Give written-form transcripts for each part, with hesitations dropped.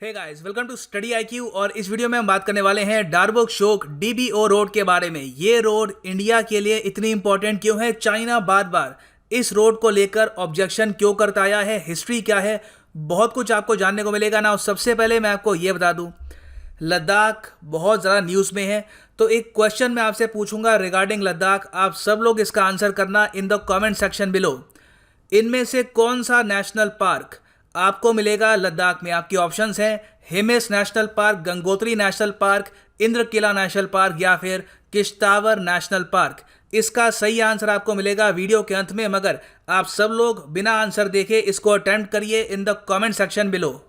Hey guys, welcome to Study IQ. और इस video में हम बात करने वाले हैं डारबुक शोक डीबीओ रोड के बारे में। ये रोड इंडिया के लिए इतनी इंपॉर्टेंट क्यों है? चाइना बार बार इस रोड को लेकर ऑब्जेक्शन क्यों करता आया है? हिस्ट्री क्या है? बहुत कुछ आपको जानने को मिलेगा ना। सबसे पहले मैं आपको ये बता दूं, लद्दाख बहुत ज़्यादा न्यूज़ में है, तो एक क्वेश्चन मैं आपसे पूछूंगा रिगार्डिंग लद्दाख। आप सब लोग इसका आंसर करना in the comment section below. इनमें से कौन सा नेशनल पार्क आपको मिलेगा लद्दाख में? आपकी ऑप्शंस हैं Hemis National Park, Gangotri National Park, Indrakila National Park या फिर किश्तावर नेशनल पार्क। इसका सही आंसर आपको मिलेगा वीडियो के अंत में, मगर आप सब लोग बिना आंसर देखे इसको अटेम्प्ट करिए in the comment section below.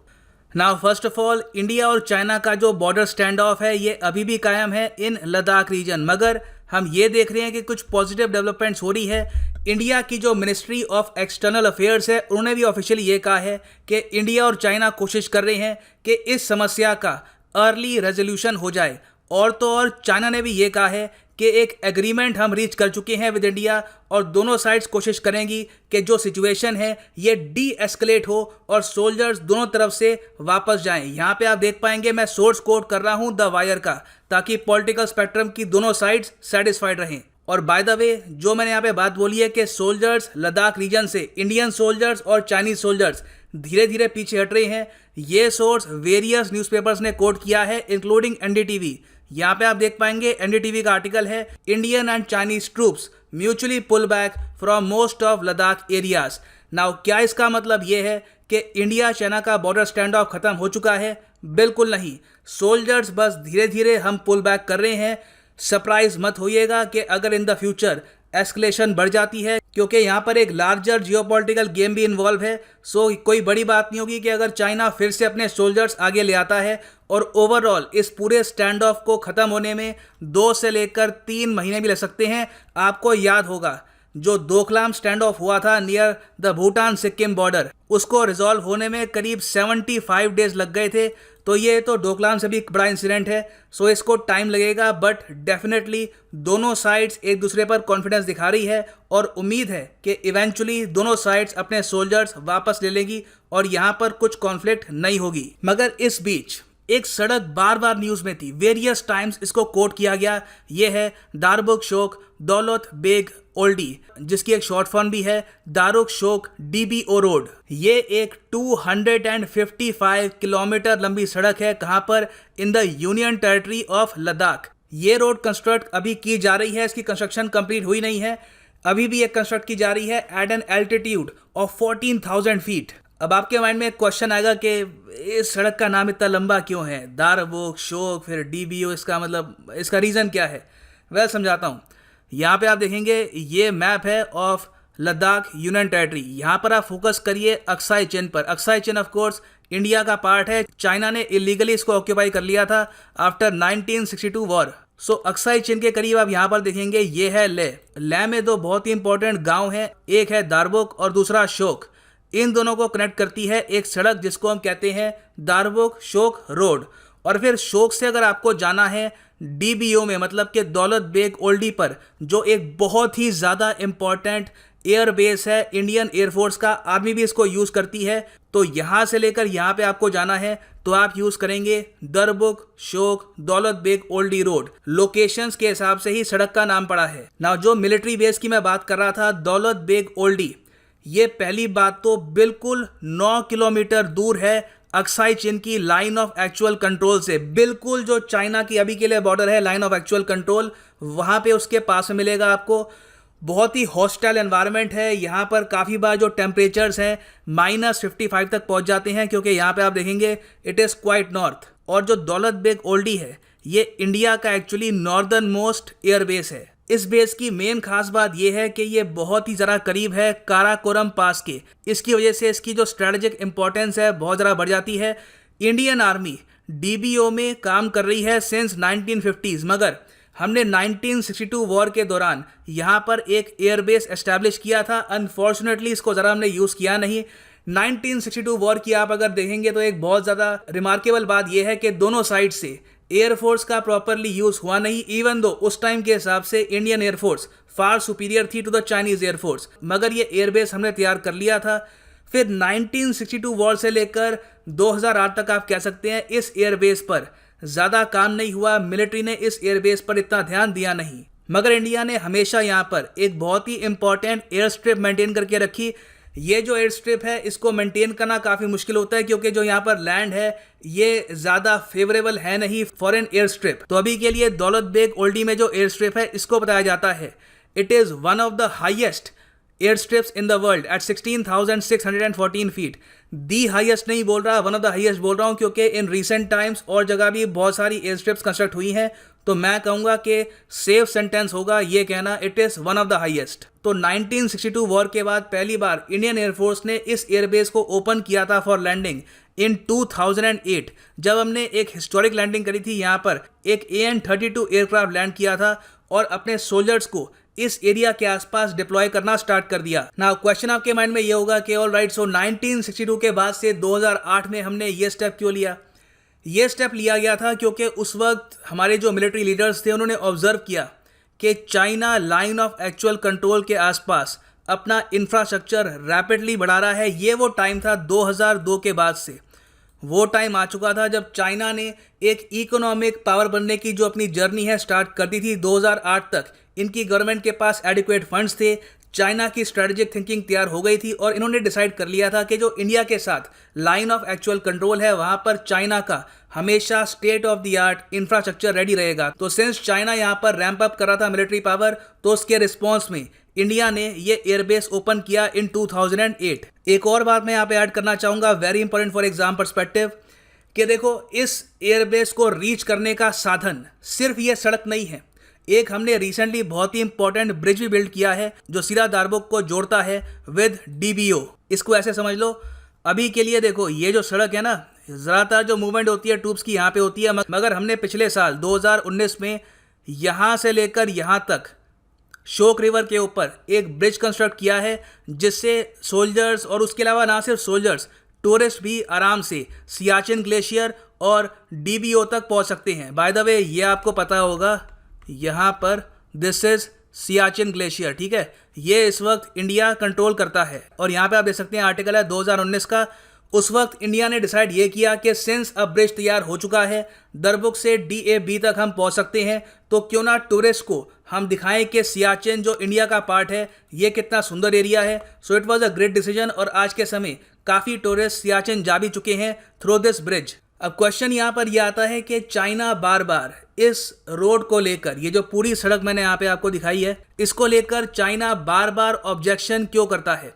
Now first of all, India और चाइना का जो बॉर्डर स्टैंड ऑफ है ये अभी भी कायम है इन लद्दाख रीजन, मगर हम ये देख रहे हैं कि कुछ पॉजिटिव डेवलपमेंट्स हो रही है। इंडिया की जो मिनिस्ट्री ऑफ एक्सटर्नल अफेयर्स है उन्होंने भी ऑफिशियली ये कहा है कि इंडिया और चाइना कोशिश कर रहे हैं कि इस समस्या का अर्ली रेजोल्यूशन हो जाए। और तो और चाइना ने भी ये कहा है कि एक एग्रीमेंट हम रीच कर चुके हैं विद इंडिया और दोनों साइड्स कोशिश करेंगी कि जो सिचुएशन है ये डी एस्केलेट हो और सोल्जर्स दोनों तरफ से वापस जाएं। यहाँ पे आप देख पाएंगे मैं सोर्स कोट कर रहा हूँ द वायर का, ताकि पॉलिटिकल स्पेक्ट्रम की दोनों साइड्स सेटिस्फाइड रहें। और बाय द वे, जो मैंने यहाँ पे बात बोली है कि सोल्जर्स लद्दाख रीजन से इंडियन सोल्जर्स और चाइनीज सोल्जर्स धीरे धीरे पीछे हट रहे हैं, ये सोर्स वेरियस न्यूज़पेपर्स ने कोट किया है इंक्लूडिंग एनडीटीवी। यहाँ पे आप देख पाएंगे एनडीटीवी का आर्टिकल है, Indian and Chinese troops mutually pull back from most of Ladakh areas. Now क्या इसका मतलब ये है कि इंडिया चाइना का बॉर्डर स्टैंड ऑफ खत्म हो चुका है? बिल्कुल नहीं। सोल्जर्स बस धीरे धीरे हम पुल बैक कर रहे हैं। सरप्राइज मत होइएगा कि अगर इन द फ्यूचर एस्केलेशन बढ़ जाती है, क्योंकि यहाँ पर एक लार्जर जियोपॉलिटिकल गेम भी इन्वॉल्व है। सो कोई बड़ी बात नहीं होगी कि अगर चाइना फिर से अपने सोल्जर्स आगे ले आता है। और ओवरऑल इस पूरे स्टैंड ऑफ को ख़त्म होने में 2 से लेकर 3 महीने भी लग सकते हैं। आपको याद होगा जो डोकलाम स्टैंड ऑफ हुआ था near the Bhutan Sikkim border, उसको रिजॉल्व होने में करीब 75 डेज लग गए थे। तो ये तो डोकलाम से भी एक बड़ा इंसिडेंट है, सो इसको टाइम लगेगा, बट डेफिनेटली दोनों साइड्स एक दूसरे पर कॉन्फिडेंस दिखा रही है और उम्मीद है कि इवेंचुअली दोनों साइड्स अपने सोल्जर्स वापस ले लेंगी और यहाँ पर कुछ कॉन्फ्लिक्ट नहीं होगी। मगर इस बीच एक सड़क बार बार न्यूज़ में थी, वेरियस टाइम्स इसको कोट किया गया। ये है दारबुक शोक दौलत बेग ओल्डी, जिसकी एक शॉर्ट फॉर्म भी है दारुक शोक डीबीओ रोड। ये एक 255 किलोमीटर लंबी सड़क है। कहाँ पर? In the union territory of Ladakh. ये रोड कंस्ट्रक्ट अभी की जा रही है, इसकी कंस्ट्रक्शन कंप्लीट हुई नहीं है, अभी भी ये कंस्ट्रक्ट की जा रही है at an altitude of 14,000 feet. अब आपके माइंड में एक क्वेश्चन आएगा कि इस सड़क का नाम इतना लंबा क्यों है? दारबुक शोक फिर डीबीओ, इसका मतलब इसका रीज़न क्या है? वह समझाता हूँ। यहाँ पे आप देखेंगे ये मैप है ऑफ लद्दाख यूनियन टेरिटरी। यहाँ पर आप फोकस करिए अक्साई चिन पर। Aksai chin of course India का पार्ट है, चाइना ने इलीगली इसको ऑक्यूपाई कर लिया था आफ्टर 1962 वॉर। सो अक्साई चिन के करीब आप यहाँ पर देखेंगे ये है ले में 2 बहुत ही इंपॉर्टेंट गांव हैं, एक है दारबुक और दूसरा शोक। इन दोनों को कनेक्ट करती है एक सड़क जिसको हम कहते हैं दारबुक शोक रोड। और फिर शोक से अगर आपको जाना है डीबीओ में, मतलब कि दौलत बेग ओल्डी पर, जो एक बहुत ही ज़्यादा इम्पॉर्टेंट एयर बेस है इंडियन एयरफोर्स का, आर्मी भी इसको यूज़ करती है। तो यहाँ से लेकर यहाँ पे आपको जाना है तो आप यूज़ करेंगे दारबुक शोक दौलत बेग ओल्डी रोड। लोकेशंस के हिसाब से ही सड़क का नाम पड़ा है। ना जो मिलिट्री बेस की मैं बात कर रहा था दौलत बेग ओल्डी, ये पहली बात तो बिल्कुल 9 किलोमीटर दूर है अक्साई चिन की लाइन ऑफ एक्चुअल कंट्रोल से। बिल्कुल जो चाइना की अभी के लिए बॉर्डर है लाइन ऑफ एक्चुअल कंट्रोल, वहाँ पे उसके पास में मिलेगा आपको। बहुत ही हॉस्टाइल एनवायरनमेंट है यहाँ पर। काफ़ी बार जो टेम्परेचर्स हैं -55 तक पहुँच जाते हैं, क्योंकि यहाँ पे आप देखेंगे इट इज़ क्वाइट नॉर्थ। और जो दौलत बेग ओल्डी है ये इंडिया का एक्चुअली नॉर्दर्न मोस्ट एयरबेस है। इस बेस की मेन खास बात यह है कि ये बहुत ही ज़रा करीब है काराकोरम पास के। इसकी वजह से इसकी जो स्ट्रेटेजिक इंपॉर्टेंस है बहुत ज़रा बढ़ जाती है। इंडियन आर्मी डीबीओ में काम कर रही है सिंस 1950s, मगर हमने 1962 वॉर के दौरान यहाँ पर एक एयरबेस एस्टैब्लिश किया था। अनफॉर्चुनेटली इसको ज़रा हमने यूज़ किया नहीं। 1962 वॉर की आप अगर देखेंगे तो एक बहुत ज़्यादा रिमार्केबल बात यह है कि दोनों साइड से एयरफोर्स का प्रॉपरली यूज़ हुआ नहीं, इवन दो उस टाइम के हिसाब से इंडियन एयरफोर्स फार सुपीरियर थी टू द चाइनीज़ एयरफोर्स। मगर ये एयरबेस हमने तैयार कर लिया था। फिर 1962 वॉर से लेकर 2008 तक आप कह सकते हैं इस एयरबेस पर ज़्यादा काम नहीं हुआ, मिलिट्री ने इस एयरबेस पर इतना ध्यान दिया नहीं, मगर इंडिया ने हमेशा यहाँ पर एक बहुत ही इंपॉर्टेंट एयर स्ट्रिप मेंटेन करके रखी। ये जो एयर स्ट्रिप है इसको मेंटेन करना काफ़ी मुश्किल होता है क्योंकि जो यहाँ पर लैंड है ये ज़्यादा फेवरेबल है नहीं फॉर एन एयर स्ट्रिप। तो अभी के लिए दौलत बेग ओल्डी में जो एयर स्ट्रिप है इसको बताया जाता है it is one of the highest air strips in the world at 16,614 feet. The highest नहीं बोल रहा, वन ऑफ द हाईएस्ट बोल रहा हूँ क्योंकि इन रिसेंट टाइम्स और जगह भी बहुत सारी एयर स्ट्रिप्स कंस्ट्रक्ट हुई हैं, तो मैं कहूँगा कि सेफ सेंटेंस होगा ये कहना it is one of the highest. तो 1962 वॉर के बाद पहली बार इंडियन एयरफोर्स ने इस एयरबेस को ओपन किया था फॉर लैंडिंग इन 2008, जब हमने एक हिस्टोरिक लैंडिंग करी थी। यहाँ पर एक AN-32 एयरक्राफ्ट लैंड किया था और अपने सोल्जर्स को इस एरिया के आसपास डिप्लॉय करना स्टार्ट कर दिया। नाउ क्वेश्चन आपके माइंड में ये होगा कि ऑल राइट, सो 1962 के बाद से 2008 में हमने ये स्टेप क्यों लिया? ये स्टेप लिया गया था क्योंकि उस वक्त हमारे जो मिलिट्री लीडर्स थे उन्होंने ऑब्जर्व किया कि China line of actual control के आसपास अपना इंफ्रास्ट्रक्चर रैपिडली बढ़ा रहा है। ये वो टाइम था 2002 के बाद से, वो टाइम आ चुका था जब चाइना ने एक इकोनॉमिक पावर बनने की जो अपनी जर्नी है स्टार्ट कर दी थी। 2008 तक इनकी गवर्नमेंट के पास एडिक्वेट फंड्स थे, चाइना की स्ट्रेटेजिक थिंकिंग तैयार हो गई थी और इन्होंने डिसाइड कर लिया था कि जो इंडिया के साथ लाइन ऑफ एक्चुअल कंट्रोल है वहाँ पर चाइना का हमेशा state of the art infrastructure ready रहेगा। तो सिंस चाइना यहाँ पर रैंप अप कर रहा था मिलिट्री पावर, तो उसके रिस्पॉन्स में इंडिया ने ये एयरबेस ओपन किया इन 2008। एक और बात मैं यहाँ पे ऐड करना चाहूँगा, very important for exam perspective, कि देखो इस एयरबेस को रीच करने का साधन सिर्फ ये सड़क नहीं है। एक हमने रिसेंटली बहुत ही इंपॉर्टेंट ब्रिज भी बिल्ड किया है जो सीधा दारबुक को जोड़ता है विद DBO। इसको ऐसे समझ लो, अभी के लिए देखो ये जो सड़क है ना, ज़्यादातर जो मूवमेंट होती है ट्रूप्स की यहाँ पे होती है, मगर हमने पिछले साल 2019 में यहाँ से लेकर यहाँ तक शोक रिवर के ऊपर एक ब्रिज कंस्ट्रक्ट किया है जिससे सोल्जर्स और उसके अलावा ना सिर्फ सोल्जर्स, टूरिस्ट भी आराम से सियाचिन ग्लेशियर और DBO तक पहुँच सकते हैं। बाय द वे ये आपको पता होगा, यहाँ पर दिस इज सियाचिन ग्लेशियर, ठीक है, ये इस वक्त इंडिया कंट्रोल करता है। और यहाँ पे आप देख सकते हैं आर्टिकल है 2019 का। उस वक्त इंडिया ने डिसाइड ये किया कि सिंस अब ब्रिज तैयार हो चुका है, दरबुक से DAB तक हम पहुँच सकते हैं, तो क्यों ना टूरिस्ट को हम दिखाएं कि सियाचिन जो इंडिया का पार्ट है ये कितना सुंदर एरिया है। So it was a great decision और आज के समय काफ़ी टूरिस्ट सियाचिन जा भी चुके हैं थ्रू दिस ब्रिज। अब क्वेश्चन यहाँ पर यह आता है कि चाइना बार बार इस रोड को लेकर, ये जो पूरी सड़क मैंने यहाँ पे आपको दिखाई है, इसको लेकर चाइना बार बार ऑब्जेक्शन क्यों करता है?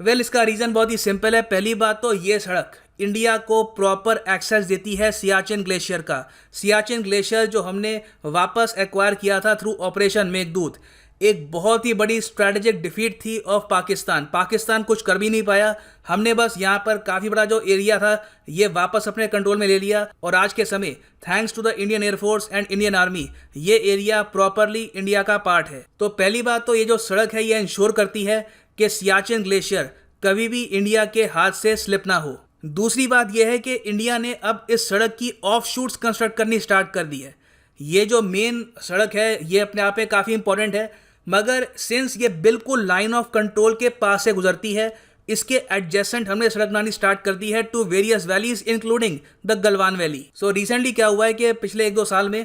वेल, इसका रीज़न बहुत ही सिंपल है। पहली बात तो ये सड़क इंडिया को प्रॉपर एक्सेस देती है सियाचिन ग्लेशियर का। सियाचिन ग्लेशियर जो हमने वापस एक्वायर किया था थ्रू ऑपरेशन मेघदूत, एक बहुत ही बड़ी स्ट्रैटेजिक डिफीट थी ऑफ पाकिस्तान। पाकिस्तान कुछ कर भी नहीं पाया, हमने बस यहाँ पर काफ़ी बड़ा जो एरिया था ये वापस अपने कंट्रोल में ले लिया और आज के समय thanks to the Indian Air Force and Indian Army ये एरिया प्रॉपरली इंडिया का पार्ट है। तो पहली बात तो ये जो सड़क है ये इंश्योर करती है कि सियाचिन ग्लेशियर कभी भी इंडिया के हाथ से स्लिप ना हो। दूसरी बात यह है कि इंडिया ने अब इस सड़क की ऑफ शूट्स कंस्ट्रक्ट करनी स्टार्ट कर दी है। ये जो मेन सड़क है ये अपने आप में काफ़ी इंपॉर्टेंट है, मगर सिंस ये बिल्कुल लाइन ऑफ कंट्रोल के पास से गुजरती है, इसके एडजेसेंट हमने सड़क बनानी स्टार्ट कर दी है to various valleys including the Galwan valley. So recently क्या हुआ है कि पिछले 1-2 साल में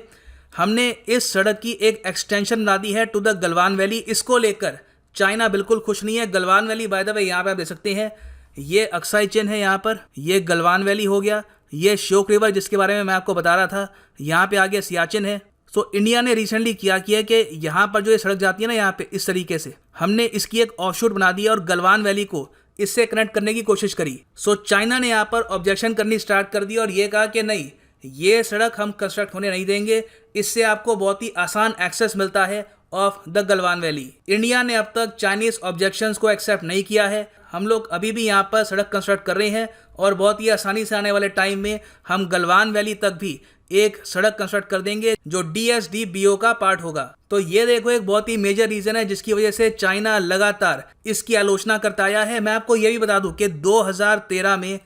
हमने इस सड़क की एक एक्सटेंशन बना दी है टू द गलवान वैली। इसको लेकर चाइना बिल्कुल खुश नहीं है। Galwan valley by the way यहाँ पे आप देख सकते हैं, ये अक्साई चेन है, यहाँ पर ये गलवान वैली हो गया, ये शोक रिवर जिसके बारे में मैं आपको बता रहा था, यहाँ पे आगे सियाचिन है। सो इंडिया ने रिसेंटली किया कि यहाँ पर जो ये सड़क जाती है ना, यहाँ पे इस तरीके से हमने इसकी एक ऑफशूट बना दी और गलवान वैली को इससे कनेक्ट करने की कोशिश करी। सो चाइना ने यहाँ पर ऑब्जेक्शन करनी स्टार्ट कर दी और ये कहा कि नहीं, ये सड़क हम कंस्ट्रक्ट होने नहीं देंगे, इससे आपको बहुत ही आसान एक्सेस मिलता है of the Galwan valley. India ने अब तक चाइनीज ऑब्जेक्शंस को एक्सेप्ट नहीं किया है। हम लोग अभी भी यहाँ पर सड़क कंस्ट्रक्ट कर रहे हैं और बहुत ही आसानी से आने वाले टाइम में हम गलवान वैली तक भी एक सड़क कंस्ट्रक्ट कर देंगे जो DSDBO का पार्ट होगा। तो ये देखो एक बहुत ही मेजर रीजन है जिसकी वजह से चाइना लगातार इसकी आलोचना करता आया है। मैं आपको ये भी बता दूं कि 2013 में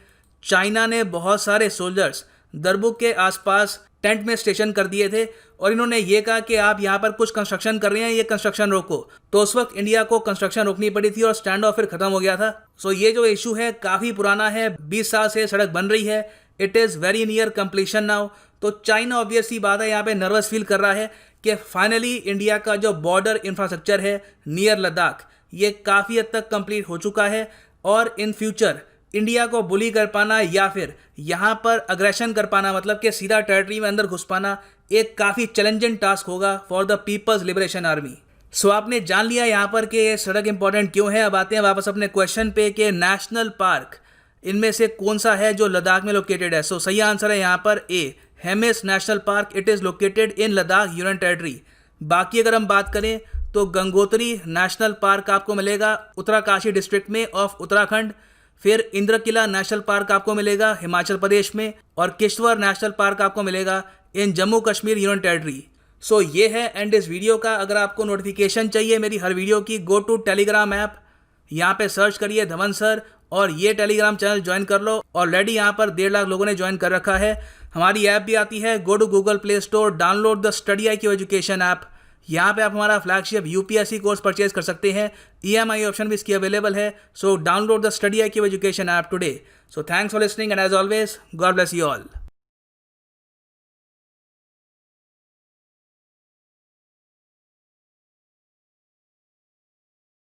चाइना ने बहुत सारे सोल्जर्स दरबुक के आसपास टेंट में स्टेशन कर दिए थे और इन्होंने ये कहा कि आप यहाँ पर कुछ कंस्ट्रक्शन कर रहे हैं, ये कंस्ट्रक्शन रोको। तो उस वक्त इंडिया को कंस्ट्रक्शन रोकनी पड़ी थी और स्टैंड ऑफ फिर खत्म हो गया था। सो ये जो इशू है काफ़ी पुराना है, 20 साल से सड़क बन रही है, it is very near completion now. तो चाइना ऑब्वियसली बात है यहाँ पे नर्वस फील कर रहा है कि फाइनली इंडिया का जो बॉर्डर इंफ्रास्ट्रक्चर है नियर लद्दाख, ये काफ़ी हद तक कंप्लीट हो चुका है और इन फ्यूचर इंडिया को बुली कर पाना या फिर यहाँ पर अग्रेशन कर पाना, मतलब कि सीधा टेरिटरी में अंदर घुस पाना, एक काफ़ी चैलेंजिंग टास्क होगा for the People's Liberation Army. So आपने जान लिया यहाँ पर कि ये सड़क इंपॉर्टेंट क्यों है। अब आते हैं वापस अपने क्वेश्चन पे कि नेशनल पार्क इनमें से कौन सा है जो लद्दाख में लोकेटेड है। सो सही आंसर है यहाँ पर A, Hemis National Park. It is located in Ladakh union territory. बाकी अगर हम बात करें तो गंगोत्री नेशनल पार्क आपको मिलेगा उत्तराकाशी डिस्ट्रिक्ट में ऑफ उत्तराखंड। फिर इंद्रकिला नेशनल पार्क आपको मिलेगा हिमाचल प्रदेश में और किश्तवाड़ नेशनल पार्क आपको मिलेगा इन जम्मू कश्मीर यूनियन टेरिटरी। सो ये है एंड इस वीडियो का। अगर आपको नोटिफिकेशन चाहिए मेरी हर वीडियो की, गो टू टेलीग्राम ऐप, यहाँ पे सर्च करिए धवन सर और ये टेलीग्राम चैनल ज्वाइन कर लो। ऑलरेडी यहाँ पर 1.5 लाख लोगों ने ज्वाइन कर रखा है। हमारी ऐप भी आती है, go to Google Play store, download the study IQ education app. यहाँ पे आप हमारा फ्लैगशिप UPSC कोर्स परचेज कर सकते हैं, EMI ऑप्शन भी इसकी अवेलेबल है। So download the study IQ education app today. So thanks for listening and as always God bless you all.